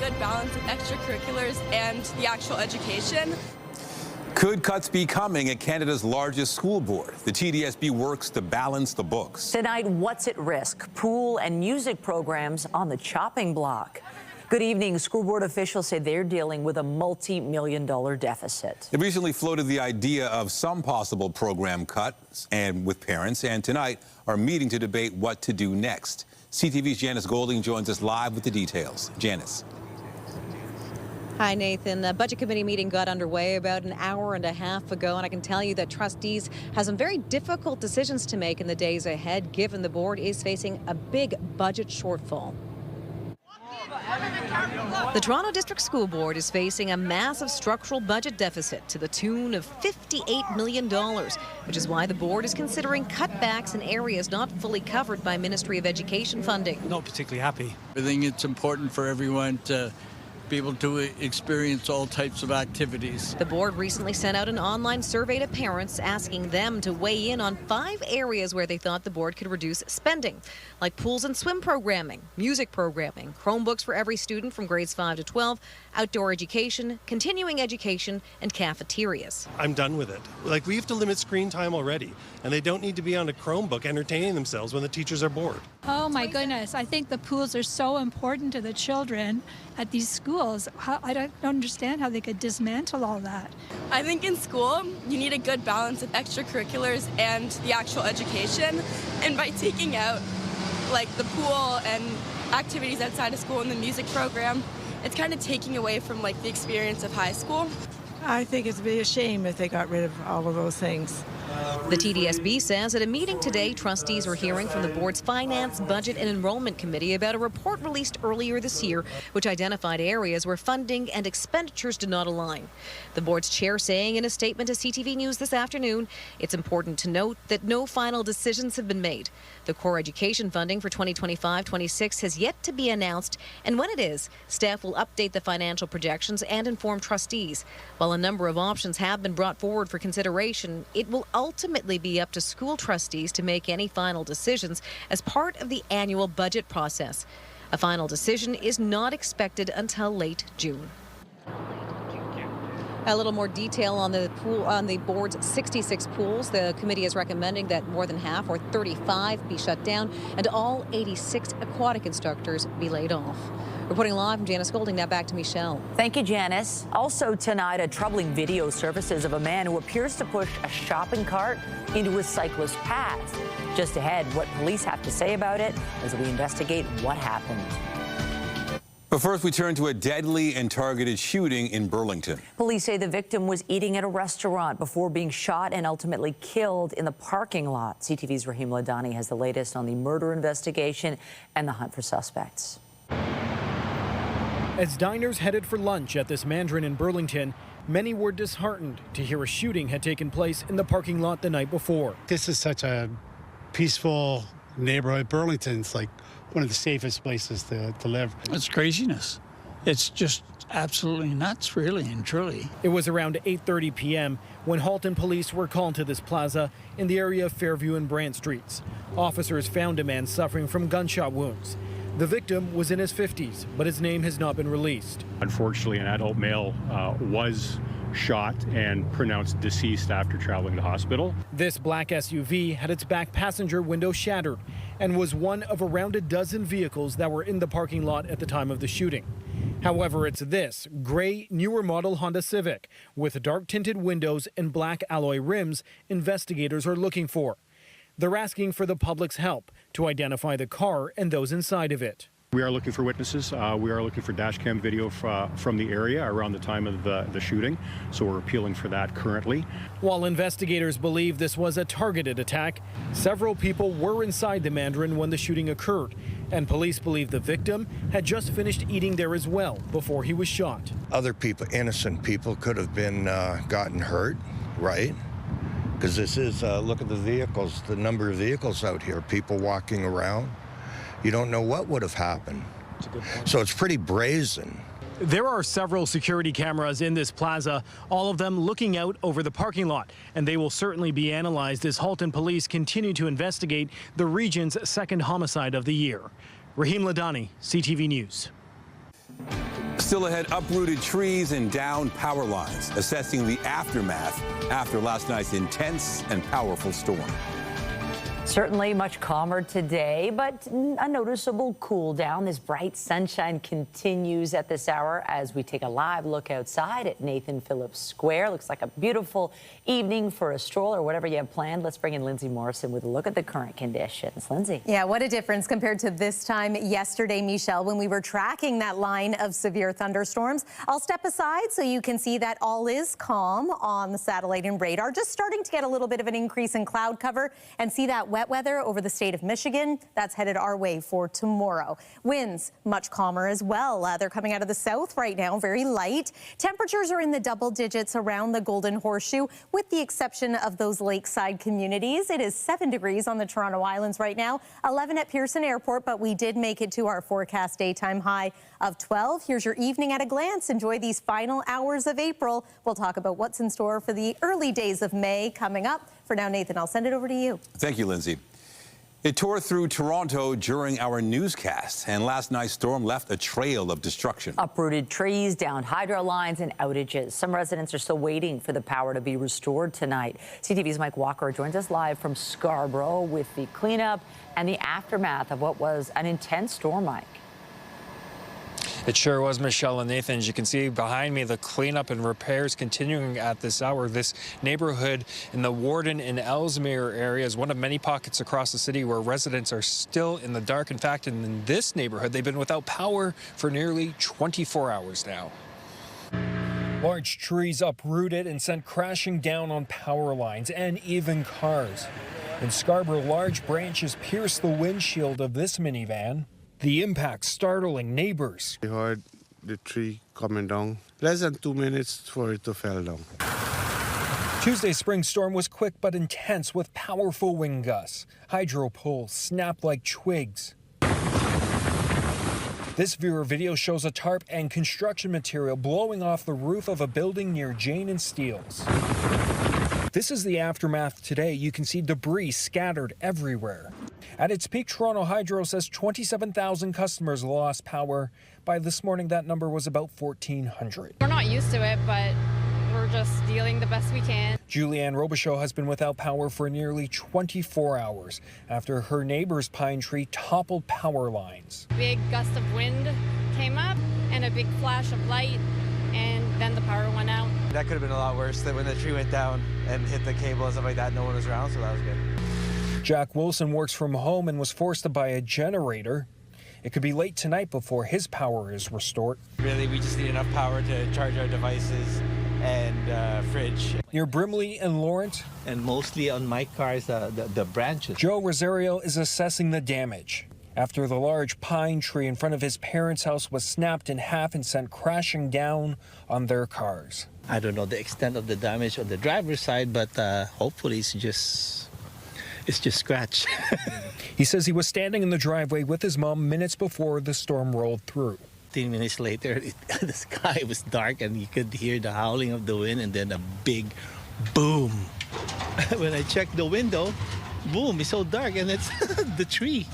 good balance of extracurriculars and the actual education. Could cuts be coming at Canada's largest school board? The TDSB works to balance the books. Tonight, what's at risk? Pool and music programs on the chopping block. Good evening. School board officials say they're dealing with a multi-million-dollar deficit. They recently floated the idea of some possible program cuts and with parents, and tonight are meeting to debate what to do next. CTV's Janice Golding joins us live with the details. Janice. Hi, Nathan. The Budget Committee meeting got underway about an hour and a half ago, and I can tell you that trustees have some very difficult decisions to make in the days ahead, given the board is facing a big budget shortfall. The Toronto District School Board is facing a massive structural budget deficit to the tune of $58 million, which is why the board is considering cutbacks in areas not fully covered by Ministry of Education funding. Not particularly happy. I think it's important for everyone to be able to experience all types of activities. The board recently sent out an online survey to parents asking them to weigh in on 5 areas where they thought the board could reduce spending, like pools and swim programming, music programming, Chromebooks for every student from grades 5 to 12, outdoor education, continuing education, and cafeterias. I'm done with it. Like, we have to limit screen time already, and they don't need to be on a Chromebook entertaining themselves when the teachers are bored. Oh my goodness, I think the pools are so important to the children at these schools. I don't understand how they could dismantle all that. I think in school, you need a good balance of extracurriculars and the actual education. And by taking out like the pool and activities outside of school and the music program, it's kind of taking away from like the experience of high school. I think it'd be a shame if they got rid of all of those things. The TDSB says at a meeting today, trustees are hearing from the board's Finance, Budget and Enrollment Committee about a report released earlier this year, which identified areas where funding and expenditures did not align. The board's chair saying in a statement to CTV News this afternoon, it's important to note that no final decisions have been made. The core education funding for 2025-26 has yet to be announced, and when it is, staff will update the financial projections and inform trustees. While a number of options have been brought forward for consideration, it will ultimately be up to school trustees to make any final decisions as part of the annual budget process. A final decision is not expected until late June. A little more detail on the board's 66 pools. The committee is recommending that more than half, or 35, be shut down, and all 86 aquatic instructors be laid off. Reporting live from Janice Golding, now back to Michelle. Thank you, Janice. Also tonight, a troubling video surfaces of a man who appears to push a shopping cart into a cyclist path. Just ahead, what police have to say about it as we investigate what happened. But first, we turn to a deadly and targeted shooting in Burlington. Police say the victim was eating at a restaurant before being shot and ultimately killed in the parking lot. CTV's Rahim Ladani has the latest on the murder investigation and the hunt for suspects. As diners headed for lunch at this Mandarin in Burlington, many were disheartened to hear a shooting had taken place in the parking lot the night before. This is such a peaceful neighborhood. Burlington's like one of the safest places to live. It's craziness. It's just absolutely nuts, really and truly. It was around 8:30 p.m. when Halton police were called to this plaza in the area of Fairview and Brant Streets. Officers found a man suffering from gunshot wounds. The victim was in his 50s, but his name has not been released. Unfortunately, an adult male was shot and pronounced deceased after traveling to hospital. This black SUV had its back passenger window shattered and was one of around a dozen vehicles that were in the parking lot at the time of the shooting. However, it's this gray, newer model Honda Civic with dark tinted windows and black alloy rims investigators are looking for. They're asking for the public's help to identify the car and those inside of it. We are looking for witnesses. We are looking for dash cam video from the area around the time of the shooting, so we're appealing for that currently. While investigators believe this was a targeted attack, several people were inside the Mandarin when the shooting occurred, and police believe the victim had just finished eating there as well before he was shot. Other people, innocent people, could have been gotten hurt, right? Because this is, look at the vehicles, the number of vehicles out here, people walking around. You don't know what would have happened. So it's pretty brazen. There are several security cameras in this plaza, all of them looking out over the parking lot, and they will certainly be analyzed as Halton police continue to investigate the region's second homicide of the year. Rahim Ladani, CTV News. Still ahead, uprooted trees and downed power lines, assessing the aftermath after last night's intense and powerful storm. Certainly much calmer today, but a noticeable cool down. This bright sunshine continues at this hour as we take a live look outside at Nathan Phillips Square. Looks like a beautiful evening for a stroll or whatever you have planned. Let's bring in Lindsay Morrison with a look at the current conditions. Lindsay. Yeah, what a difference compared to this time yesterday, Michelle, when we were tracking that line of severe thunderstorms. I'll step aside so you can see that all is calm on the satellite and radar. Just starting to get a little bit of an increase in cloud cover and see that wet weather over the state of Michigan. That's headed our way for tomorrow. Winds much calmer as well. They're coming out of the south right now, very light. Temperatures are in the double digits around the Golden Horseshoe, with the exception of those lakeside communities. It is 7 degrees on the Toronto Islands right now, 11 at Pearson Airport, but we did make it to our forecast daytime high of 12. Here's your evening at a glance. Enjoy these final hours of April. We'll talk about what's in store for the early days of May coming up. For now, Nathan, I'll send it over to you. Thank you, Lindsay. It tore through Toronto during our newscast, and last night's storm left a trail of destruction. Uprooted trees, downed hydro lines, and outages. Some residents are still waiting for the power to be restored tonight. CTV's Mike Walker joins us live from Scarborough with the cleanup and the aftermath of what was an intense storm, Mike. It sure was, Michelle and Nathan. As you can see behind me, the cleanup and repairs continuing at this hour. This neighborhood in the Warden and Ellesmere area is one of many pockets across the city where residents are still in the dark. In fact, in this neighborhood, they've been without power for nearly 24 hours now. Large trees uprooted and sent crashing down on power lines and even cars. In Scarborough, large branches pierced the windshield of this minivan. The impact startling neighbors. We heard the tree coming down. Less than 2 minutes for it to fall down. Tuesday's spring storm was quick but intense with powerful wind gusts. Hydro poles snapped like twigs. This viewer video shows a tarp and construction material blowing off the roof of a building near Jane and Steeles. This is the aftermath today. You can see debris scattered everywhere. At its peak, Toronto Hydro says 27,000 customers lost power. By this morning, that number was about 1,400. We're not used to it, but we're just dealing the best we can. Julianne Robichaud has been without power for nearly 24 hours after her neighbor's pine tree toppled power lines. Big gust of wind came up and a big flash of light, and then the power went out. That could have been a lot worse than when the tree went down and hit the cable and stuff like that. No one was around, so that was good. Jack Wilson works from home and was forced to buy a generator. It could be late tonight before his power is restored. Really, we just need enough power to charge our devices and fridge. Near Brimley and Lawrence. And mostly on my cars, the branches. Joe Rosario is assessing the damage after the large pine tree in front of his parents' house was snapped in half and sent crashing down on their cars. I don't know the extent of the damage on the driver's side, but hopefully it's just scratch. He says he was standing in the driveway with his mom minutes before the storm rolled through. 15 minutes later, the sky was dark and you could hear the howling of the wind and then a big boom. When I checked the window, boom, it's so dark and it's the tree.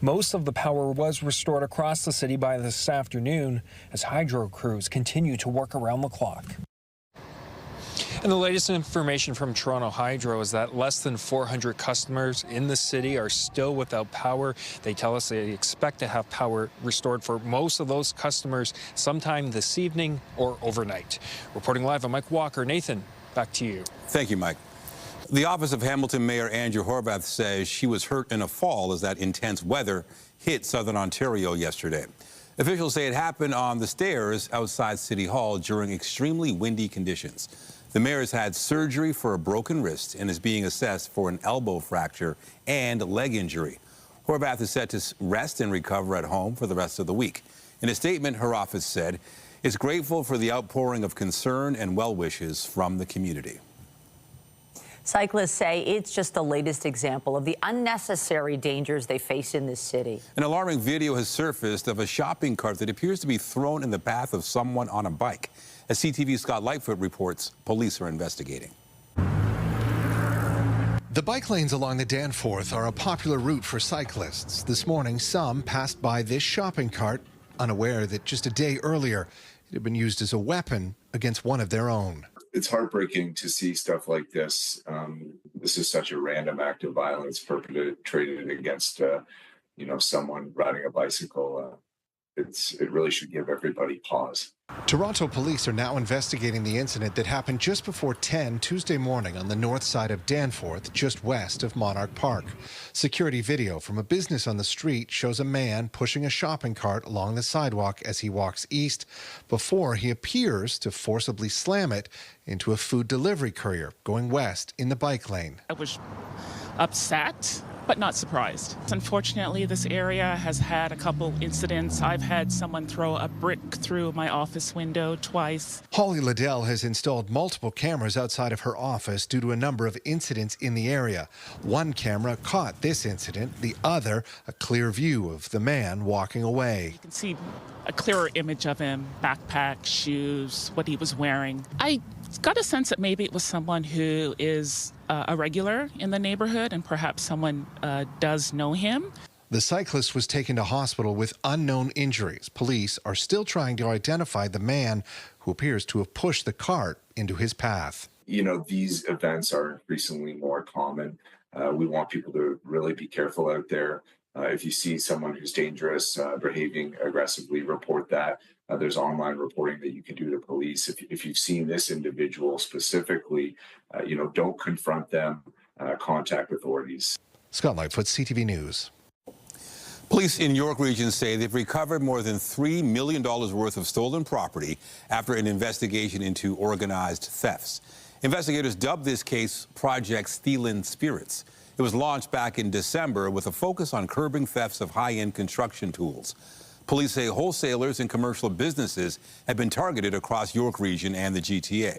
Most of the power was restored across the city by this afternoon as hydro crews continue to work around the clock. And the latest information from Toronto Hydro is that less than 400 customers in the city are still without power. They tell us they expect to have power restored for most of those customers sometime this evening or overnight. Reporting live, I'm Mike Walker. Nathan, back to you. Thank you, Mike. The office of Hamilton Mayor Andrew Horwath says she was hurt in a fall as that intense weather hit southern Ontario yesterday. Officials say it happened on the stairs outside City Hall during extremely windy conditions. The mayor has had surgery for a broken wrist and is being assessed for an elbow fracture and leg injury. Horwath is set to rest and recover at home for the rest of the week. In a statement, her office said it's grateful for the outpouring of concern and well wishes from the community. Cyclists say it's just the latest example of the unnecessary dangers they face in this city. An alarming video has surfaced of a shopping cart that appears to be thrown in the path of someone on a bike. As CTV's Scott Lightfoot reports, police are investigating. The bike lanes along the Danforth are a popular route for cyclists. This morning, some passed by this shopping cart unaware that just a day earlier it had been used as a weapon against one of their own. It's heartbreaking to see stuff like this. This is such a random act of violence perpetrated against, someone riding a bicycle. It really should give everybody pause. Toronto police are now investigating the incident that happened just before 10 Tuesday morning on the north side of Danforth, just west of Monarch Park. Security video from a business on the street shows a man pushing a shopping cart along the sidewalk as he walks east before he appears to forcibly slam it into a food delivery courier going west in the bike lane. I was upset, but not surprised. Unfortunately, this area has had a couple incidents. I've had someone throw a brick through my office window twice. Holly Liddell has installed multiple cameras outside of her office due to a number of incidents in the area. One camera caught this incident, the other a clear view of the man walking away. You can see a clearer image of him, backpack, shoes, what he was wearing. I got a sense that maybe it was someone who is a regular in the neighborhood and perhaps someone does know him. The cyclist was taken to hospital with unknown injuries. Police are still trying to identify the man who appears to have pushed the cart into his path. These events are increasingly more common. We want people to really be careful out there. If you see someone who's dangerous, behaving aggressively, report that. There's online reporting that you can do to police. If you've seen this individual specifically, don't confront them, contact authorities. Scott Lightfoot, CTV News. Police in York Region say they've recovered more than $3 million worth of stolen property after an investigation into organized thefts. Investigators dubbed this case Project Stealin' Spirits. It was launched back in December with a focus on curbing thefts of high-end construction tools. Police say wholesalers and commercial businesses have been targeted across York Region and the GTA.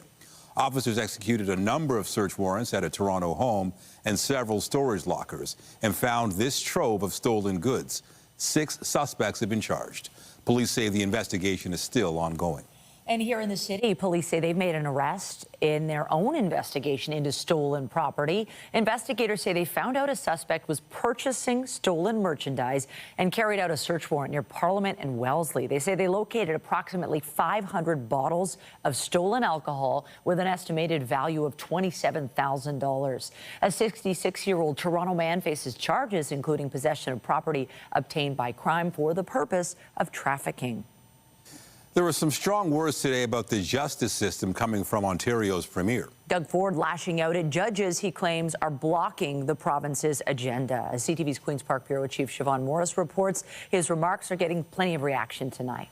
Officers executed a number of search warrants at a Toronto home and several storage lockers and found this trove of stolen goods. 6 suspects have been charged. Police say the investigation is still ongoing. And here in the city, police say they've made an arrest in their own investigation into stolen property. Investigators say they found out a suspect was purchasing stolen merchandise and carried out a search warrant near Parliament and Wellesley. They say they located approximately 500 bottles of stolen alcohol with an estimated value of $27,000. A 66-year-old Toronto man faces charges, including possession of property obtained by crime for the purpose of trafficking. There were some strong words today about the justice system coming from Ontario's premier. Doug Ford lashing out at judges he claims are blocking the province's agenda. As CTV's Queen's Park Bureau Chief Siobhan Morris reports, his remarks are getting plenty of reaction tonight.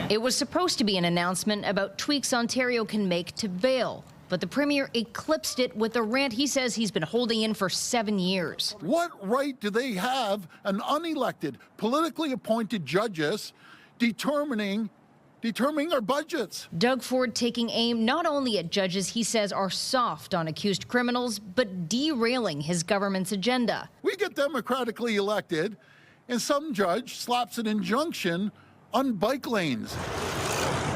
It was supposed to be an announcement about tweaks Ontario can make to bail, but the premier eclipsed it with a rant he says he's been holding in for 7 years. What right do they have, an unelected, politically appointed judges, determining our budgets? Doug Ford taking aim not only at judges he says are soft on accused criminals, but derailing his government's agenda. We get democratically elected, and some judge slaps an injunction on bike lanes.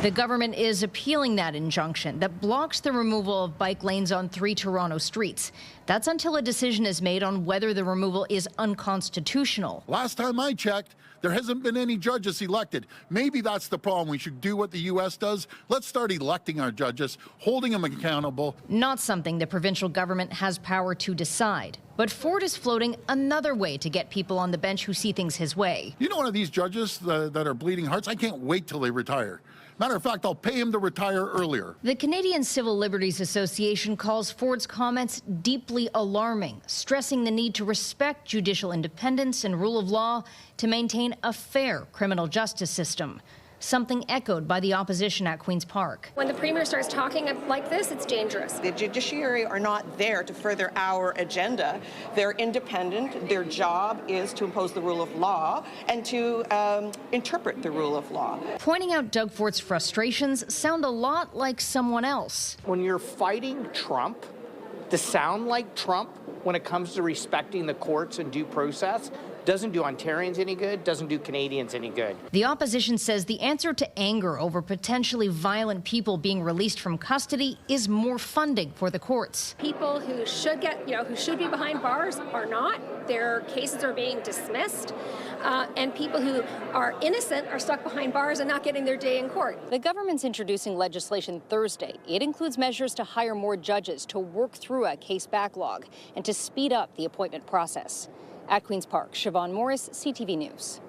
The government is appealing that injunction that blocks the removal of bike lanes on 3 Toronto streets. That's until a decision is made on whether the removal is unconstitutional. Last time I checked, there hasn't been any judges elected. Maybe that's the problem. We should do what the U.S. does. Let's start electing our judges, holding them accountable. Not something the provincial government has power to decide. But Ford is floating another way to get people on the bench who see things his way. You know, one of these judges that are bleeding hearts, I can't wait till they retire. Matter of fact, I'll pay him to retire earlier. The Canadian Civil Liberties Association calls Ford's comments deeply alarming, stressing the need to respect judicial independence and rule of law to maintain a fair criminal justice system. Something echoed by the opposition at Queen's Park. When the Premier starts talking like this, it's dangerous. The judiciary are not there to further our agenda. They're independent. Their job is to impose the rule of law and to interpret the rule of law. Pointing out Doug Ford's frustrations sound a lot like someone else. When you're fighting Trump, to sound like Trump when it comes to respecting the courts and due process doesn't do Ontarians any good, doesn't do Canadians any good. The opposition says the answer to anger over potentially violent people being released from custody is more funding for the courts. People who should get, who should be behind bars are not. Their cases are being dismissed. and people who are innocent are stuck behind bars and not getting their day in court. The government's introducing legislation Thursday. It includes measures to hire more judges, to work through a case backlog, and to speed up the appointment process. At Queen's Park, Siobhan Morris, CTV News.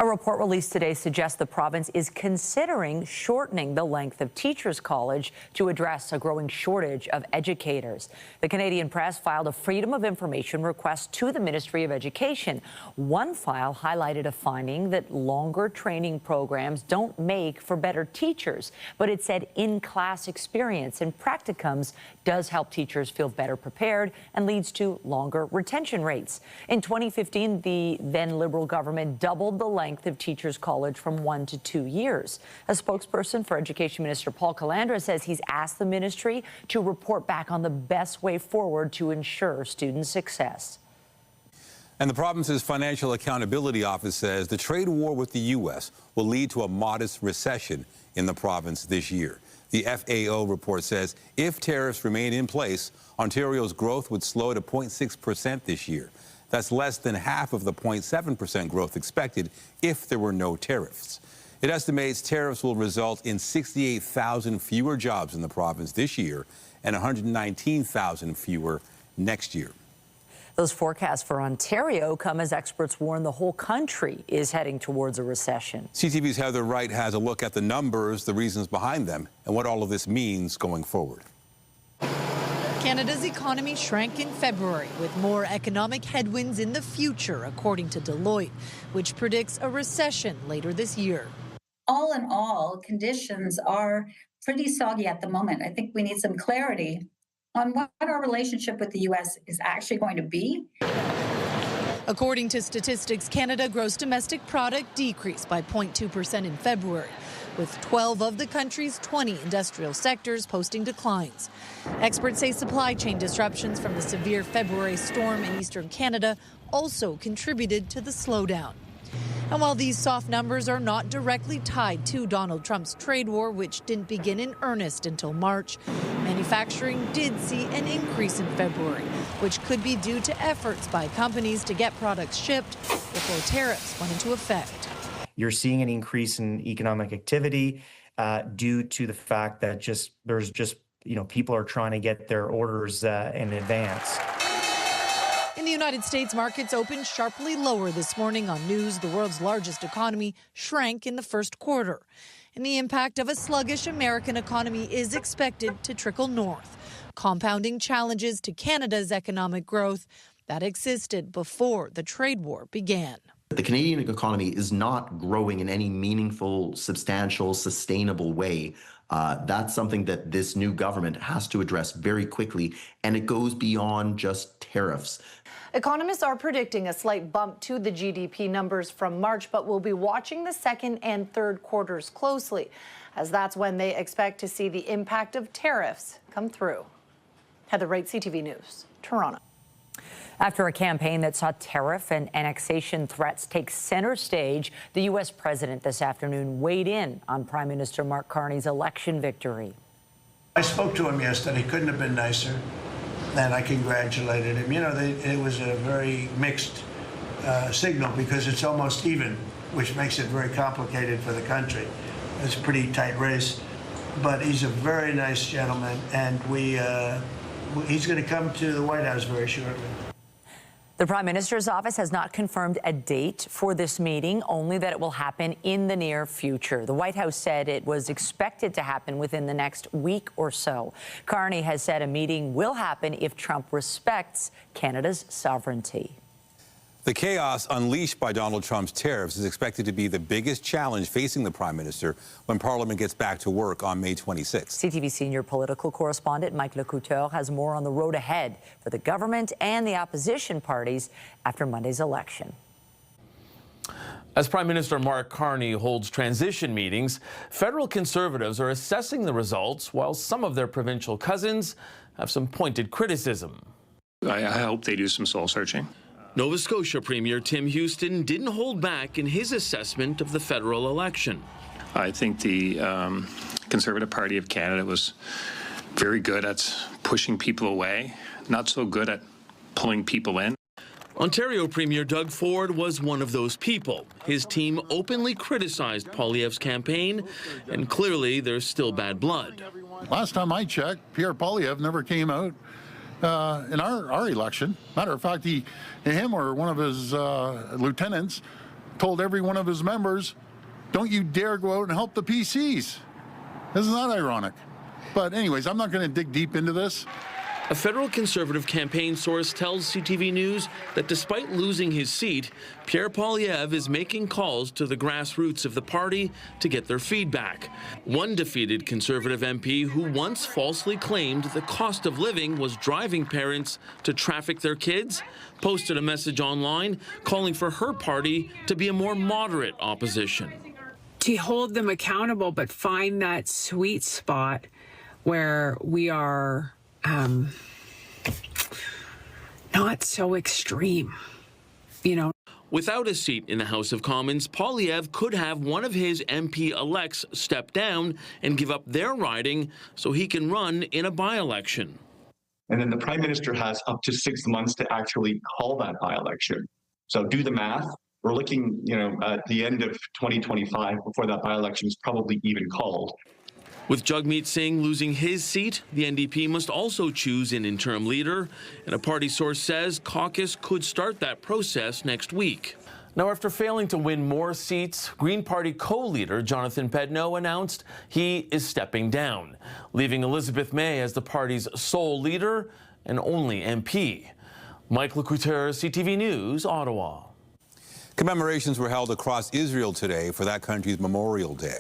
A report released today suggests the province is considering shortening the length of teachers' college to address a growing shortage of educators. The Canadian Press filed a Freedom of Information request to the Ministry of Education. One file highlighted a finding that longer training programs don't make for better teachers, but it said in-class experience and practicums does help teachers feel better prepared and leads to longer retention rates. In 2015, the then Liberal government doubled the length of teachers' college from 1 to 2 years. A spokesperson for Education Minister Paul Calandra says he's asked the ministry to report back on the best way forward to ensure student success. And the province's Financial Accountability Office says the trade war with the U.S. will lead to a modest recession in the province this year. The FAO report says if tariffs remain in place, Ontario's growth would slow to 0.6% this year. That's less than half of the 0.7% growth expected if there were no tariffs. It estimates tariffs will result in 68,000 fewer jobs in the province this year and 119,000 fewer next year. Those forecasts for Ontario come as experts warn the whole country is heading towards a recession. CTV's Heather Wright has a look at the numbers, the reasons behind them, and what all of this means going forward. Canada's economy shrank in February, with more economic headwinds in the future, according to Deloitte, which predicts a recession later this year. All in all, conditions are pretty soggy at the moment. I think we need some clarity on what our relationship with the U.S. is actually going to be. According to Statistics Canada, gross domestic product decreased by 0.2% in February, with 12 of the country's 20 industrial sectors posting declines. Experts say supply chain disruptions from the severe February storm in eastern Canada also contributed to the slowdown. And while these soft numbers are not directly tied to Donald Trump's trade war, which didn't begin in earnest until March, manufacturing did see an increase in February, which could be due to efforts by companies to get products shipped before tariffs went into effect. You're seeing an increase in economic activity due to the fact that people are trying to get their orders in advance. In the United States, markets opened sharply lower this morning on news the world's largest economy shrank in the first quarter. And the impact of a sluggish American economy is expected to trickle north, compounding challenges to Canada's economic growth that existed before the trade war began. The Canadian economy is not growing in any meaningful, substantial, sustainable way. That's something that this new government has to address very quickly, and it goes beyond just tariffs. Economists are predicting a slight bump to the GDP numbers from March, but will be watching the second and third quarters closely, as that's when they expect to see the impact of tariffs come through. Heather Wright, CTV News, Toronto. After a campaign that saw tariff and annexation threats take center stage, the U.S. president this afternoon weighed in on Prime Minister Mark Carney's election victory. I spoke to him yesterday. Couldn't have been nicer, and I congratulated him. You know, it was a very mixed signal because it's almost even, which makes it very complicated for the country. It's a pretty tight race, but he's a very nice gentleman, and he's going to come to the White House very shortly. The Prime Minister's office has not confirmed a date for this meeting, only that it will happen in the near future. The White House said it was expected to happen within the next week or so. Carney has said a meeting will happen if Trump respects Canada's sovereignty. The chaos unleashed by Donald Trump's tariffs is expected to be the biggest challenge facing the Prime Minister when Parliament gets back to work on May 26th. CTV senior political correspondent Mike Lecouteur has more on the road ahead for the government and the opposition parties after Monday's election. As Prime Minister Mark Carney holds transition meetings, federal Conservatives are assessing the results while some of their provincial cousins have some pointed criticism. I hope they do some soul searching. Nova Scotia Premier Tim Houston didn't hold back in his assessment of the federal election. I think the Conservative Party of Canada was very good at pushing people away, not so good at pulling people in. Ontario Premier Doug Ford was one of those people. His team openly criticized Poilievre's campaign, and clearly there's still bad blood. Last time I checked, Pierre Poilievre never came out in our election. Matter of fact, him or one of his lieutenants told every one of his members, don't you dare go out and help the PCs. Isn't that ironic? But anyways, I'm not going to dig deep into this. A federal Conservative campaign source tells CTV News that despite losing his seat, Pierre Poilievre is making calls to the grassroots of the party to get their feedback. One defeated Conservative MP who once falsely claimed the cost of living was driving parents to traffic their kids posted a message online calling for her party to be a more moderate opposition. To hold them accountable, but find that sweet spot where we are not so extreme, you know. Without a seat in the House of Commons, Poilievre could have one of his MP-elects step down and give up their riding so he can run in a by-election. And then the Prime Minister has up to 6 months to actually call that by-election. So do the math. We're looking, at the end of 2025 before that by-election is probably even called. With Jagmeet Singh losing his seat, the NDP must also choose an interim leader, and a party source says caucus could start that process next week. Now, after failing to win more seats, Green Party co-leader Jonathan Pedneau announced he is stepping down, leaving Elizabeth May as the party's sole leader and only MP. Mike Lecouteur, CTV News, Ottawa. Commemorations were held across Israel today for that country's Memorial Day.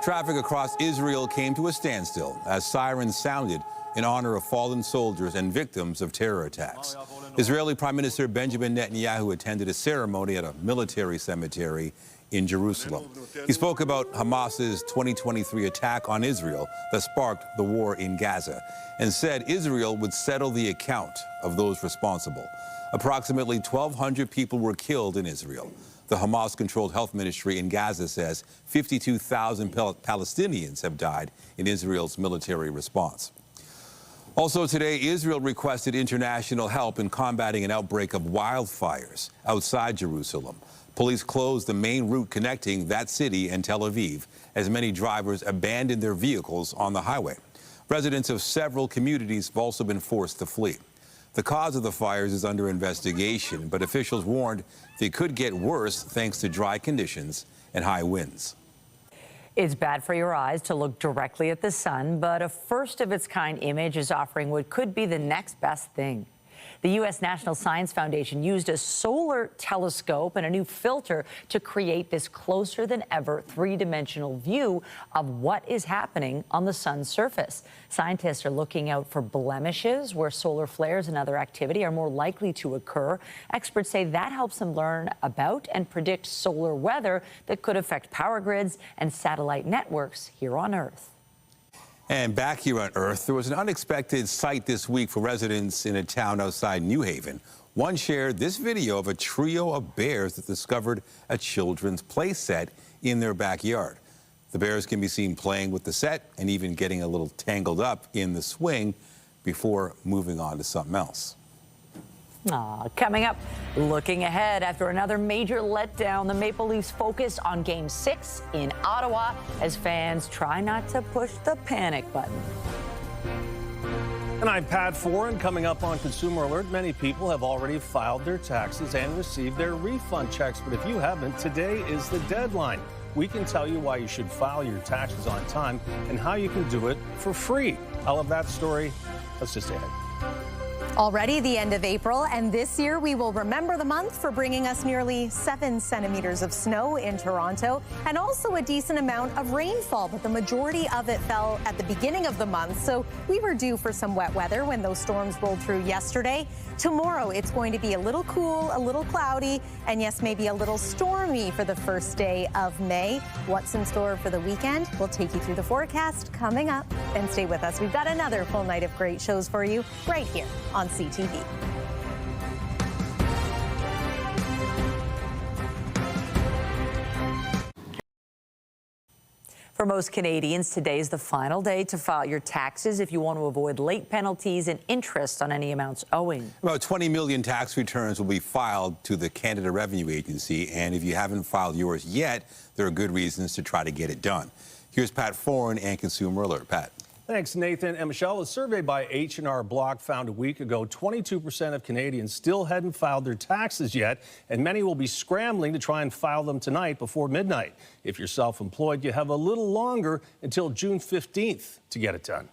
Traffic across Israel came to a standstill as sirens sounded in honor of fallen soldiers and victims of terror attacks. Israeli Prime Minister Benjamin Netanyahu attended a ceremony at a military cemetery in Jerusalem. He spoke about Hamas's 2023 attack on Israel that sparked the war in Gaza and said Israel would settle the account of those responsible. Approximately 1,200 people were killed in Israel. The Hamas-controlled health ministry in Gaza says 52,000 Palestinians have died in Israel's military response. Also today, Israel requested international help in combating an outbreak of wildfires outside Jerusalem. Police closed the main route connecting that city and Tel Aviv as many drivers abandoned their vehicles on the highway. Residents of several communities have also been forced to flee. The cause of the fires is under investigation, but officials warned they could get worse thanks to dry conditions and high winds. It's bad for your eyes to look directly at the sun, but a first-of-its-kind image is offering what could be the next best thing. The U.S. National Science Foundation used a solar telescope and a new filter to create this closer-than-ever three-dimensional view of what is happening on the sun's surface. Scientists are looking out for blemishes where solar flares and other activity are more likely to occur. Experts say that helps them learn about and predict solar weather that could affect power grids and satellite networks here on Earth. And back here on Earth, there was an unexpected sight this week for residents in a town outside New Haven. One shared this video of a trio of bears that discovered a children's play set in their backyard. The bears can be seen playing with the set and even getting a little tangled up in the swing before moving on to something else. Coming up, looking ahead after another major letdown, the Maple Leafs focus on Game 6 in Ottawa as fans try not to push the panic button. And I'm Pat Foran. Coming up on Consumer Alert, many people have already filed their taxes and received their refund checks. But if you haven't, today is the deadline. We can tell you why you should file your taxes on time and how you can do it for free. I'll have that story. Let's just ahead. Already the end of April, and this year we will remember the month for bringing us nearly 7 centimeters of snow in Toronto and also a decent amount of rainfall, but the majority of it fell at the beginning of the month, so we were due for some wet weather when those storms rolled through yesterday. Tomorrow it's going to be a little cool, a little cloudy, and yes, maybe a little stormy for the first day of May. What's in store for the weekend? We'll take you through the forecast coming up, and stay with us. We've got another full night of great shows for you right here on CTV. For most Canadians, today is the final day to file your taxes if you want to avoid late penalties and interest on any amounts owing. About 20 million tax returns will be filed to the Canada Revenue Agency, and if you haven't filed yours yet, there are good reasons to try to get it done. Here's Pat Foran and Consumer Alert. Pat. Thanks, Nathan. And Michelle, a survey by H&R Block found a week ago 22% of Canadians still hadn't filed their taxes yet, and many will be scrambling to try and file them tonight before midnight. If you're self-employed, you have a little longer until June 15th to get it done.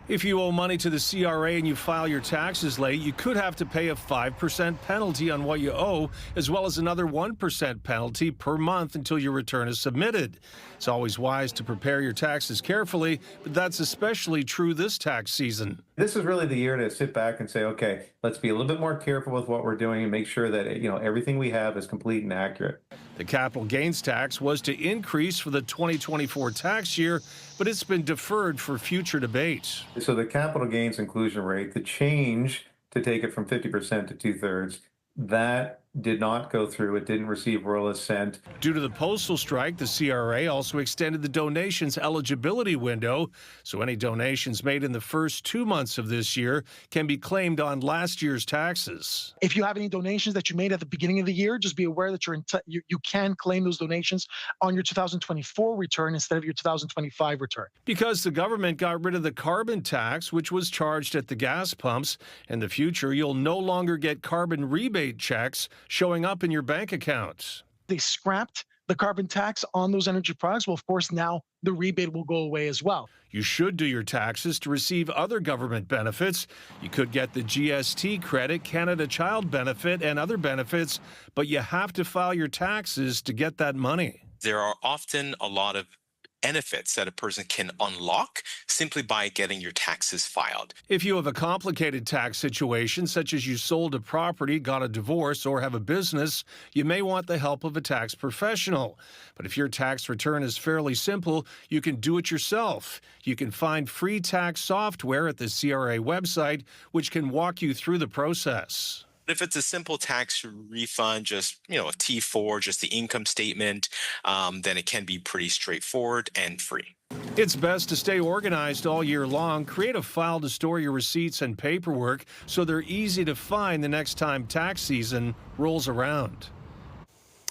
If you owe money to the CRA and you file your taxes late, you could have to pay a 5% penalty on what you owe, as well as another 1% penalty per month until your return is submitted. It's always wise to prepare your taxes carefully, but that's especially true this tax season. This is really the year to sit back and say, okay, let's be a little bit more careful with what we're doing and make sure that, everything we have is complete and accurate. The capital gains tax was to increase for the 2024 tax year, but it's been deferred for future debate. So the capital gains inclusion rate, the change to take it from 50% to 2/3, that did not go through. It didn't receive royal assent. Due to the postal strike, the CRA also extended the donations eligibility window, so any donations made in the first 2 months of this year can be claimed on last year's taxes. If you have any donations that you made at the beginning of the year, just be aware that you can claim those donations on your 2024 return instead of your 2025 return. Because the government got rid of the carbon tax, which was charged at the gas pumps, in the future you'll no longer get carbon rebate checks showing up in your bank account. They scrapped the carbon tax on those energy products. Well, of course, now the rebate will go away as well. You should do your taxes to receive other government benefits. You could get the GST credit, Canada Child Benefit, and other benefits, but you have to file your taxes to get that money. There are often a lot of benefits that a person can unlock simply by getting your taxes filed. If you have a complicated tax situation, such as you sold a property, got a divorce, or have a business, you may want the help of a tax professional. But if your tax return is fairly simple, you can do it yourself. You can find free tax software at the CRA website, which can walk you through the process. If it's a simple tax refund, just, a T4, just the income statement, then it can be pretty straightforward and free. It's best to stay organized all year long. Create a file to store your receipts and paperwork so they're easy to find the next time tax season rolls around.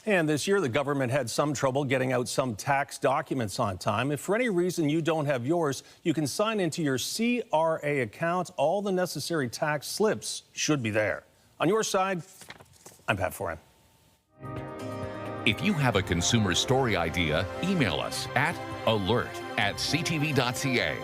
And this year, the government had some trouble getting out some tax documents on time. If for any reason you don't have yours, you can sign into your CRA account. All the necessary tax slips should be there. On your side, I'm Pat Foran. If you have a consumer story idea, email us at alert@ctv.ca.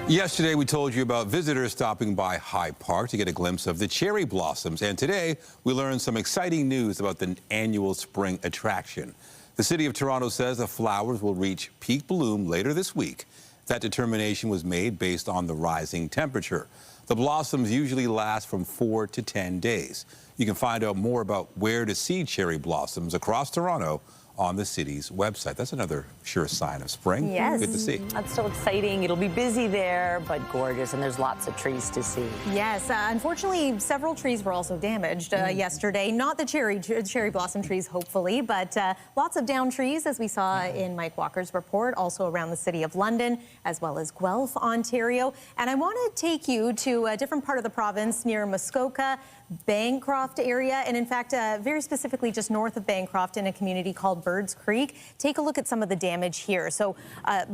Yesterday, we told you about visitors stopping by High Park to get a glimpse of the cherry blossoms. And today, we learned some exciting news about the annual spring attraction. The City of Toronto says the flowers will reach peak bloom later this week. That determination was made based on the rising temperature. The blossoms usually last from 4 to 10 days. You can find out more about where to see cherry blossoms across Toronto on the city's website. That's another sure sign of spring. Yes. Good to see. That's so exciting. It'll be busy there, but gorgeous, and there's lots of trees to see. Yes. Unfortunately, several trees were also damaged yesterday. Not the cherry blossom trees, hopefully, but lots of downed trees, as we saw in Mike Walker's report, also around the City of London, as well as Guelph, Ontario. And I want to take you to a different part of the province near Muskoka, Bancroft area, and in fact, very specifically just north of Bancroft in a community called Birds Creek. Take a look at some of the damage here. So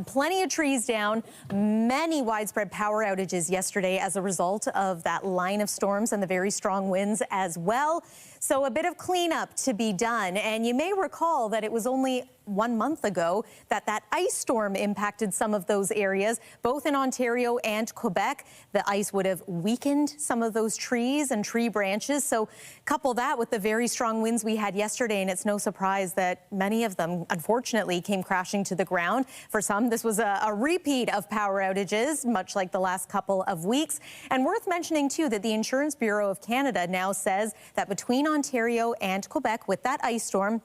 plenty of trees down, many widespread power outages yesterday as a result of that line of storms and the very strong winds as well. So a bit of cleanup to be done. And you may recall that it was only 1 month ago that ice storm impacted some of those areas, both in Ontario and Quebec. The ice would have weakened some of those trees and tree branches. So couple that with the very strong winds we had yesterday, and it's no surprise that many of them, unfortunately, came crashing to the ground. For some, this was a repeat of power outages, much like the last couple of weeks. And worth mentioning, too, that the Insurance Bureau of Canada now says that between Ontario and Quebec, with that ice storm,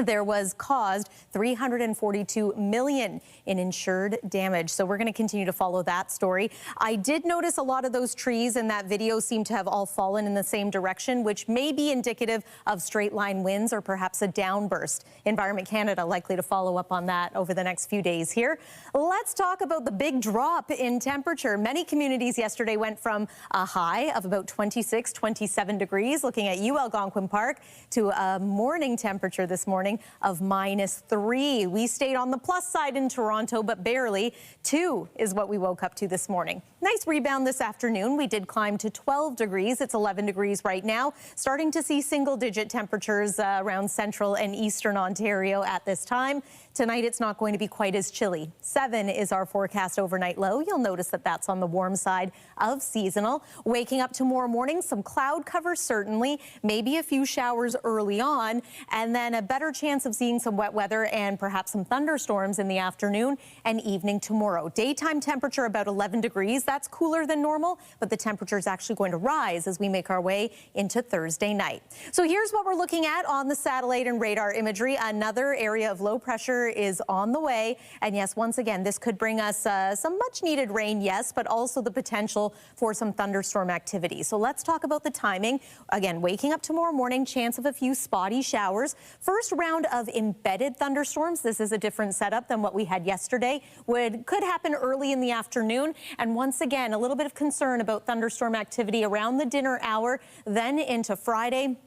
there was caused $342 million in insured damage. So we're going to continue to follow that story. I did notice a lot of those trees in that video seem to have all fallen in the same direction, which may be indicative of straight line winds or perhaps a downburst. Environment Canada likely to follow up on that over the next few days here. Let's talk about the big drop in temperature. Many communities yesterday went from a high of about 26, 27 degrees, looking at you, Algonquin Park, to a morning temperature this morning of -3. We stayed on the plus side in Toronto, but barely. 2 is what we woke up to this morning. Nice rebound this afternoon. We did climb to 12 degrees. It's 11 degrees right now. Starting to see single-digit temperatures around central and eastern Ontario at this time. Tonight, it's not going to be quite as chilly. 7 is our forecast overnight low. You'll notice that that's on the warm side of seasonal. Waking up tomorrow morning, some cloud cover certainly, maybe a few showers early on, and then a better chance of seeing some wet weather and perhaps some thunderstorms in the afternoon and evening tomorrow. Daytime temperature about 11 degrees. That's cooler than normal, but the temperature is actually going to rise as we make our way into Thursday night. So here's what we're looking at on the satellite and radar imagery. Another area of low pressure is on the way. And yes, once again, this could bring us some much needed rain, yes, but also the potential for some thunderstorm activity. So let's talk about the timing. Again, waking up tomorrow morning, chance of a few spotty showers. First round of embedded thunderstorms. This is a different setup than what we had yesterday. Could happen early in the afternoon. And once again, a little bit of concern about thunderstorm activity around the dinner hour, then into Friday.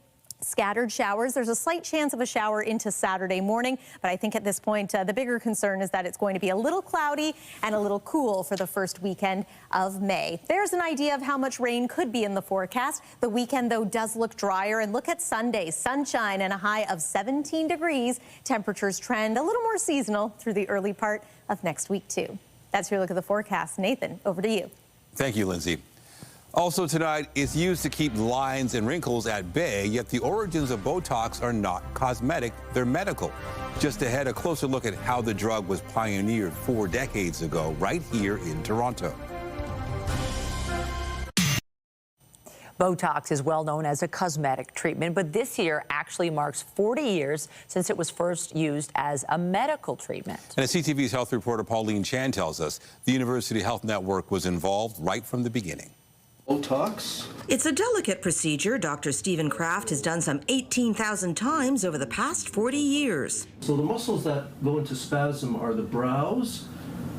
Scattered showers. There's a slight chance of a shower into Saturday morning, but I think at this point, the bigger concern is that it's going to be a little cloudy and a little cool for the first weekend of May. There's an idea of how much rain could be in the forecast. The weekend, though, does look drier. And look at Sunday, sunshine and a high of 17 degrees. Temperatures trend a little more seasonal through the early part of next week, too. That's your look at the forecast. Nathan, over to you. Thank you, Lindsay. Also tonight, it's used to keep lines and wrinkles at bay, yet the origins of Botox are not cosmetic, they're medical. Just ahead, a closer look at how the drug was pioneered 4 decades ago, right here in Toronto. Botox is well known as a cosmetic treatment, but this year actually marks 40 years since it was first used as a medical treatment. And as CTV's health reporter Pauline Chan tells us, the University Health Network was involved right from the beginning. Botox. It's a delicate procedure Dr. Stephen Kraft has done some 18,000 times over the past 40 years. So the muscles that go into spasm are the brows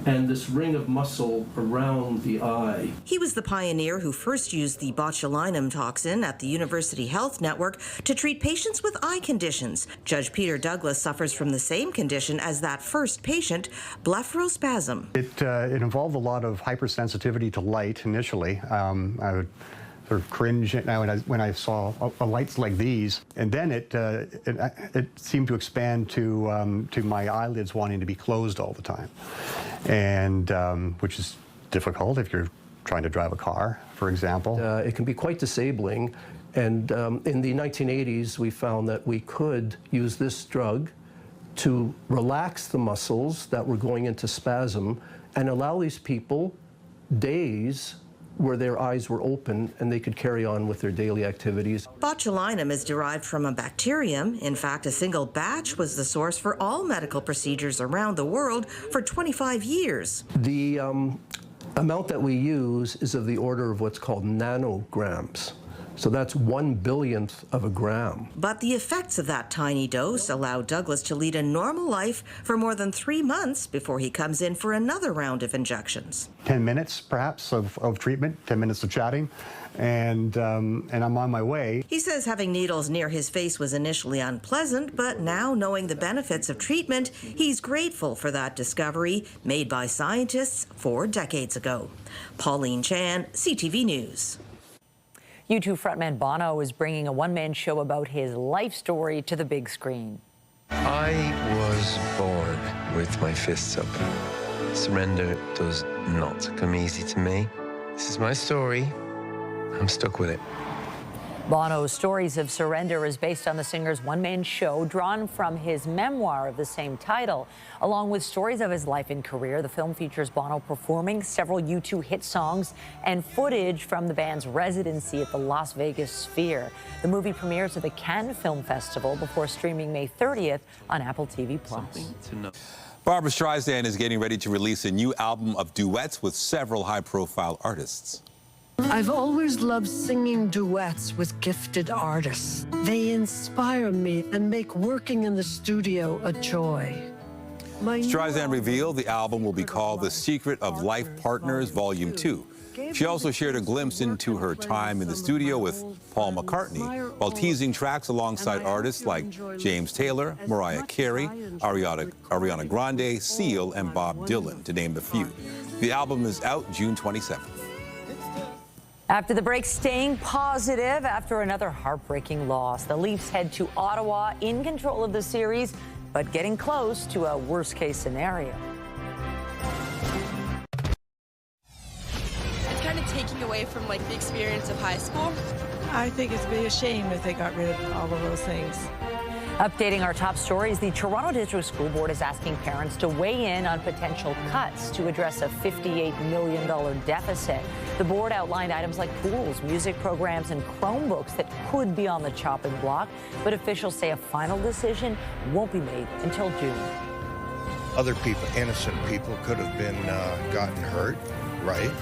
and this ring of muscle around the eye. He was the pioneer who first used the botulinum toxin at the University Health Network to treat patients with eye conditions. Judge Peter Douglas suffers from the same condition as that first patient, blepharospasm. It involved a lot of hypersensitivity to light initially. I would sort of cringe when I saw lights like these, and then it seemed to expand to my eyelids wanting to be closed all the time, and which is difficult if you're trying to drive a car, for example. It can be quite disabling, and in the 1980s we found that we could use this drug to relax the muscles that were going into spasm and allow these people days where their eyes were open and they could carry on with their daily activities. Botulinum is derived from a bacterium. In fact, a single batch was the source for all medical procedures around the world for 25 years. The amount that we use is of the order of what's called nanograms. So that's 1/billionth of a gram. But the effects of that tiny dose allowed Douglas to lead a normal life for more than 3 months before he comes in for another round of injections. 10 minutes, perhaps, of treatment, 10 minutes of chatting, and I'm on my way. He says having needles near his face was initially unpleasant, but now knowing the benefits of treatment, he's grateful for that discovery made by scientists 4 decades ago. Pauline Chan, CTV News. U2 frontman Bono is bringing a one-man show about his life story to the big screen. I was born with my fists up. Surrender does not come easy to me. This is my story. I'm stuck with it. Bono's Stories of Surrender is based on the singer's one-man show drawn from his memoir of the same title. Along with stories of his life and career, the film features Bono performing several U2 hit songs and footage from the band's residency at the Las Vegas Sphere. The movie premieres at the Cannes Film Festival before streaming May 30th on Apple TV+. Barbra Streisand is getting ready to release a new album of duets with several high-profile artists. I've always loved singing duets with gifted artists. They inspire me and make working in the studio a joy. Streisand revealed the album will be called The Secret of Life Partners Volume 2. She also shared a glimpse into her time in the studio with Paul McCartney while teasing tracks alongside artists like James Taylor, Mariah Carey, Ariana Grande, Seal, and Bob Dylan, to name a few. The album is out June 27th. After the break, staying positive after another heartbreaking loss. The Leafs head to Ottawa in control of the series, but getting close to a worst-case scenario. It's kind of taking away from like the experience of high school. I think it's be a shame if they got rid of all of those things. Updating our top stories, the Toronto District School Board is asking parents to weigh in on potential cuts to address a $58 million deficit. The board outlined items like pools, music programs, and Chromebooks that could be on the chopping block, but officials say a final decision won't be made until June. Other people, innocent people, could have been gotten hurt, right?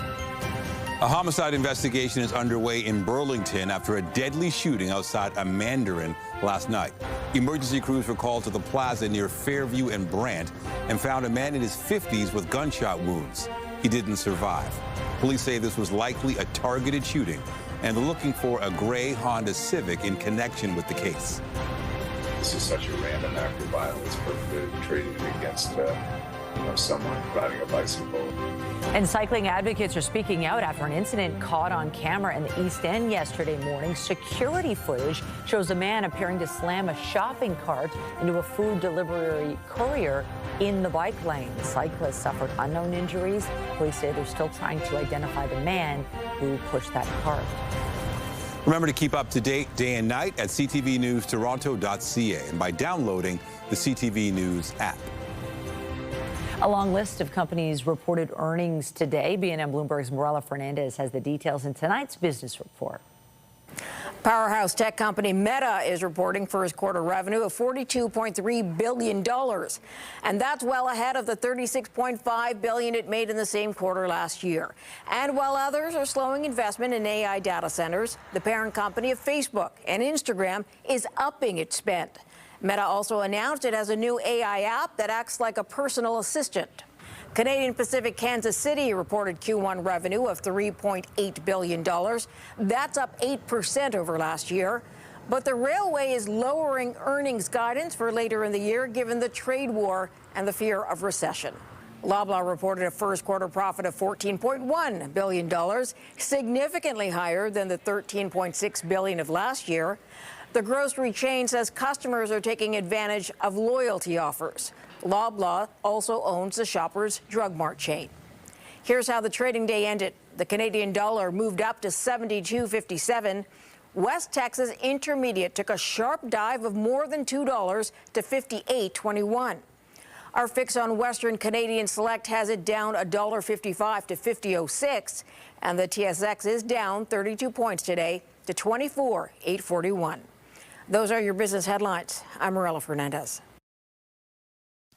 A homicide investigation is underway in Burlington after a deadly shooting outside a Mandarin last night. Emergency crews were called to the plaza near Fairview and Brant and found a man in his 50s with gunshot wounds. He didn't survive. Police say this was likely a targeted shooting, and they're looking for a gray Honda Civic in connection with the case. This is such a random act of violence perpetrated against someone riding a bicycle. And cycling advocates are speaking out after an incident caught on camera in the East End yesterday morning. Security footage shows a man appearing to slam a shopping cart into a food delivery courier in the bike lane. The cyclist suffered unknown injuries. Police say they're still trying to identify the man who pushed that cart. Remember to keep up to date day and night at ctvnewstoronto.ca and by downloading the CTV News app. A long list of companies reported earnings today. BNN Bloomberg's Morella Fernandez has the details in tonight's business report. Powerhouse tech company Meta is reporting first quarter revenue of $42.3 billion. And that's well ahead of the $36.5 billion it made in the same quarter last year. And while others are slowing investment in AI data centers, the parent company of Facebook and Instagram is upping its spend. Meta also announced it has a new AI app that acts like a personal assistant. Canadian Pacific Kansas City reported Q1 revenue of $3.8 billion. That's up 8% over last year. But the railway is lowering earnings guidance for later in the year given the trade war and the fear of recession. Loblaw reported a first quarter profit of $14.1 billion, significantly higher than the $13.6 billion of last year. The grocery chain says customers are taking advantage of loyalty offers. Loblaw also owns the Shoppers Drug Mart chain. Here's how the trading day ended. The Canadian dollar moved up to 72.57. West Texas Intermediate took a sharp dive of more than $2 to 58.21. Our fix on Western Canadian Select has it down $1.55 to 50.06, and the TSX is down 32 points today to 24,841. Those are your business headlines. I'm Morella Fernandez.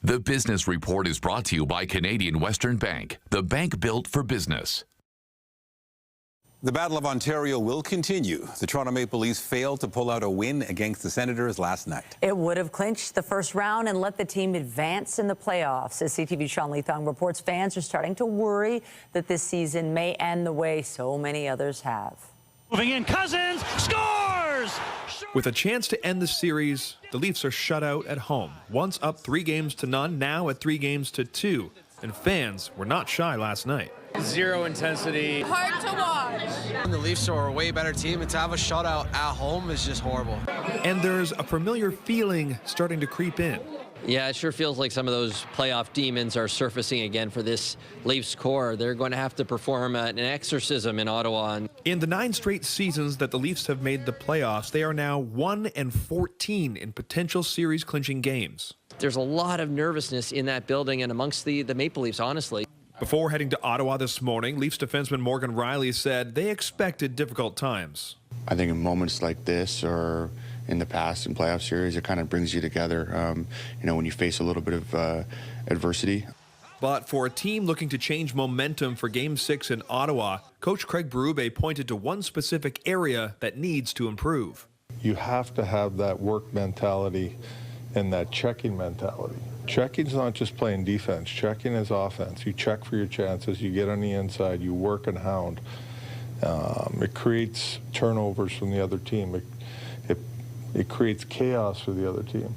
The Business Report is brought to you by Canadian Western Bank, the bank built for business. The Battle of Ontario will continue. The Toronto Maple Leafs failed to pull out a win against the Senators last night. It would have clinched the first round and let the team advance in the playoffs. As CTV's Sean Leithong reports, fans are starting to worry that this season may end the way so many others have. Moving in, Cousins scores! With a chance to end the series, the Leafs are shut out at home. Once up 3-0, now at 3-2. And fans were not shy last night. Zero intensity. Hard to watch. The Leafs are a way better team, and to have a shutout at home is just horrible. And there's a familiar feeling starting to creep in. Yeah, it sure feels like some of those playoff demons are surfacing again for this Leafs core. They're going to have to perform an exorcism in Ottawa. In the 9 straight seasons that the Leafs have made the playoffs, they are now 1-14 in potential series-clinching games. There's a lot of nervousness in that building and amongst the Maple Leafs, honestly. Before heading to Ottawa this morning, Leafs defenseman Morgan Riley said they expected difficult times. I think in moments like this or in the past in playoff series, it kind of brings you together, when you face a little bit of adversity. But for a team looking to change momentum for Game 6 in Ottawa, Coach Craig Berube pointed to one specific area that needs to improve. You have to have that work mentality and that checking mentality. Checking's not just playing defense. Checking is offense. You check for your chances. You get on the inside. You work and hound. It creates turnovers from the other team. It creates chaos for the other team.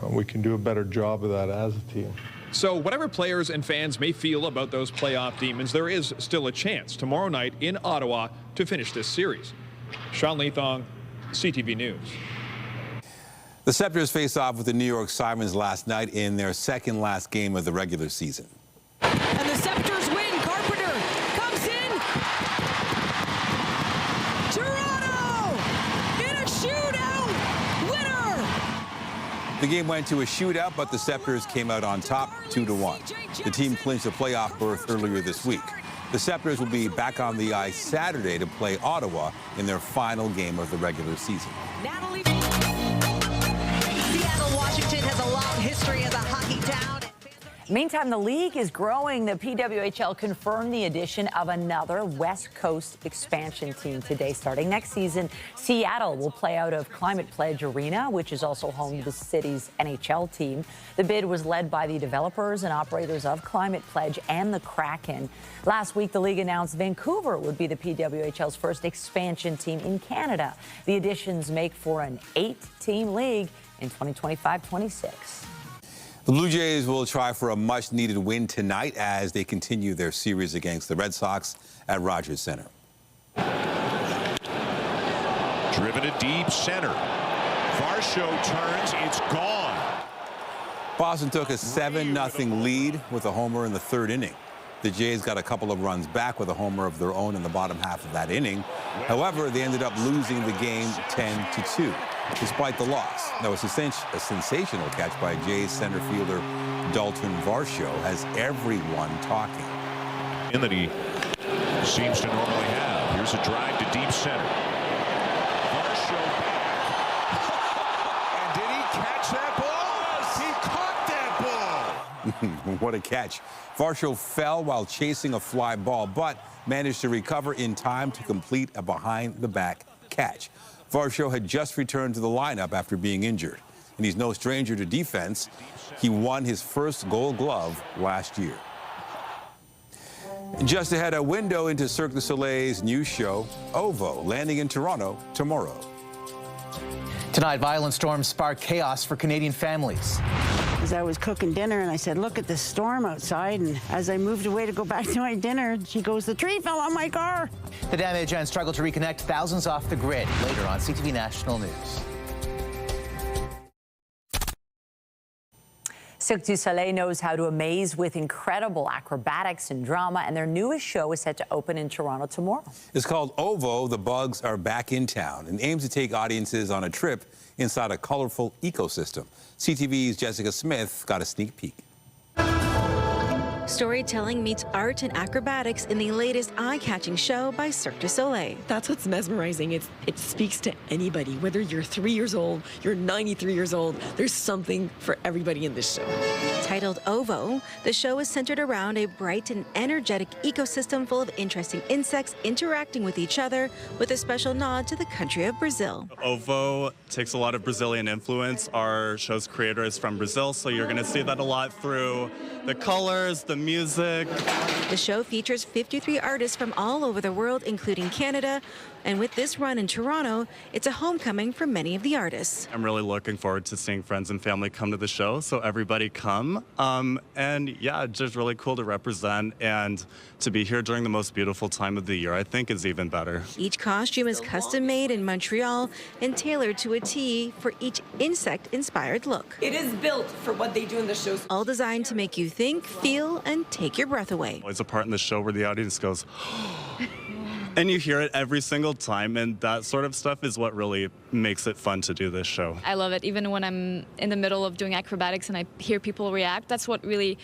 We can do a better job of that as a team. So whatever players and fans may feel about those playoff demons, there is still a chance tomorrow night in Ottawa to finish this series. Sean Leathong, CTV News. The Scepters face off with the New York Sirens last night in their second last game of the regular season. And the Scepters win. Carpenter comes in. Toronto in a shootout. Winner. The game went to a shootout, but the Scepters came out on top 2-1. The team clinched a playoff berth earlier this week. The Scepters will be back on the ice Saturday to play Ottawa in their final game of the regular season. Washington has a long history as a hockey town. Meantime, the league is growing. The PWHL confirmed the addition of another West Coast expansion team today. Starting next season, Seattle will play out of Climate Pledge Arena, which is also home to the city's NHL team. The bid was led by the developers and operators of Climate Pledge and the Kraken. Last week, the league announced Vancouver would be the PWHL's first expansion team in Canada. The additions make for an 8-team league in 2025-26. The Blue Jays will try for a much-needed win tonight as they continue their series against the Red Sox at Rogers Center. Driven to deep center. Varsho turns. It's gone. Boston took a 7-0 lead with a homer in the third inning. The Jays got a couple of runs back with a homer of their own in the bottom half of that inning. However, they ended up losing the game 10-2. Despite the loss. Now, a sensational catch by Jays center fielder Dalton Varsho has everyone talking. In that he seems to normally have. Here's a drive to deep center. Varsho back. And did he catch that ball? He caught that ball. What a catch. Varsho fell while chasing a fly ball, but managed to recover in time to complete a behind-the-back catch. Varsho had just returned to the lineup after being injured, and he's no stranger to defense. He won his first Gold Glove last year. Just ahead, a window into Cirque du Soleil's new show, OVO, landing in Toronto tomorrow. Tonight, violent storms spark chaos for Canadian families. As I was cooking dinner, and I said, look at the storm outside. And as I moved away to go back to my dinner, she goes, the tree fell on my car. The damage and struggle to reconnect thousands off the grid. Later on CTV National News. Cirque du Soleil knows how to amaze with incredible acrobatics and drama, and their newest show is set to open in Toronto tomorrow. It's called OVO, The Bugs Are Back in Town, and aims to take audiences on a trip inside a colorful ecosystem. CTV's Jessica Smith got a sneak peek. Storytelling meets art and acrobatics in the latest eye-catching show by Cirque du Soleil. That's what's mesmerizing. It speaks to anybody, whether you're 3 years old, you're 93 years old. There's something for everybody in this show. Titled OVO, the show is centered around a bright and energetic ecosystem full of interesting insects interacting with each other, with a special nod to the country of Brazil. OVO takes a lot of Brazilian influence. Our show's creator is from Brazil, so you're going to see that a lot through the colors, the music. The show features 53 artists from all over the world, including Canada. And with this run in Toronto, it's a homecoming for many of the artists. I'm really looking forward to seeing friends and family come to the show, so everybody come. them. And yeah, it's just really cool to represent, and to be here during the most beautiful time of the year, I think is even better. Each costume is custom made in Montreal and tailored to a T for each insect-inspired look. It is built for what they do in the shows. All designed to make you think, feel, and take your breath away. There's a part in the show where the audience goes, and you hear it every single time, and that sort of stuff is what really makes it fun to do this show. I love it. Even when I'm in the middle of doing acrobatics and I hear people react, that's what really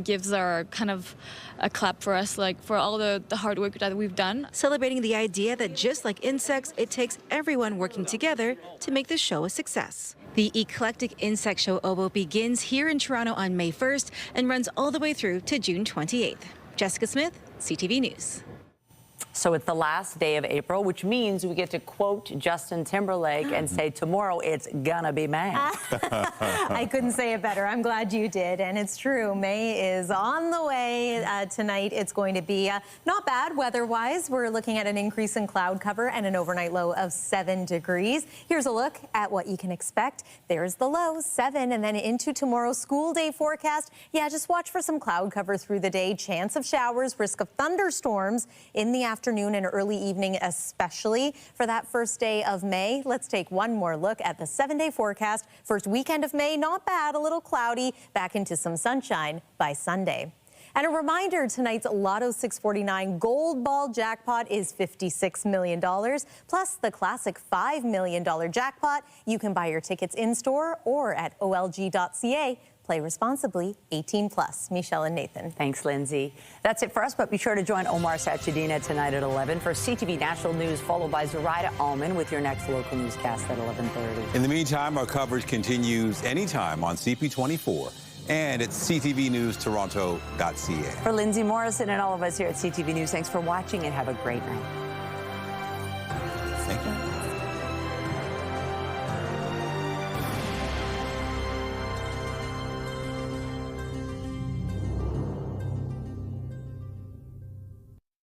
gives our kind of a clap for us, like for all the hard work that we've done. Celebrating the idea that just like insects, it takes everyone working together to make this show a success. The Eclectic Insect Show Oboe begins here in Toronto on May 1st and runs all the way through to June 28th. Jessica Smith, CTV News. So it's the last day of April, which means we get to quote Justin Timberlake and say tomorrow it's gonna be May. I couldn't say it better. I'm glad you did. And it's true. May is on the way. Tonight it's going to be not bad weather-wise. We're looking at an increase in cloud cover and an overnight low of 7 degrees. Here's a look at what you can expect. There's the low, 7, and then into tomorrow's school day forecast. Yeah, just watch for some cloud cover through the day. Chance of showers, risk of thunderstorms in the afternoon and early evening, especially for that first day of May. Let's take one more look at the 7-day forecast. First weekend of May, not bad, a little cloudy, back into some sunshine by Sunday. And a reminder, tonight's Lotto 649 Gold Ball jackpot is $56 million, plus the classic $5 million jackpot. You can buy your tickets in-store or at olg.ca. Play responsibly, 18 plus. Michelle and Nathan. Thanks, Lindsay. That's it for us, but be sure to join Omar Sachedina tonight at 11 for CTV National News, followed by Zoraida Allman with your next local newscast at 11:30. In the meantime, our coverage continues anytime on CP24 and at ctvnewstoronto.ca. For Lindsay Morrison and all of us here at CTV News, thanks for watching and have a great night. Thank you.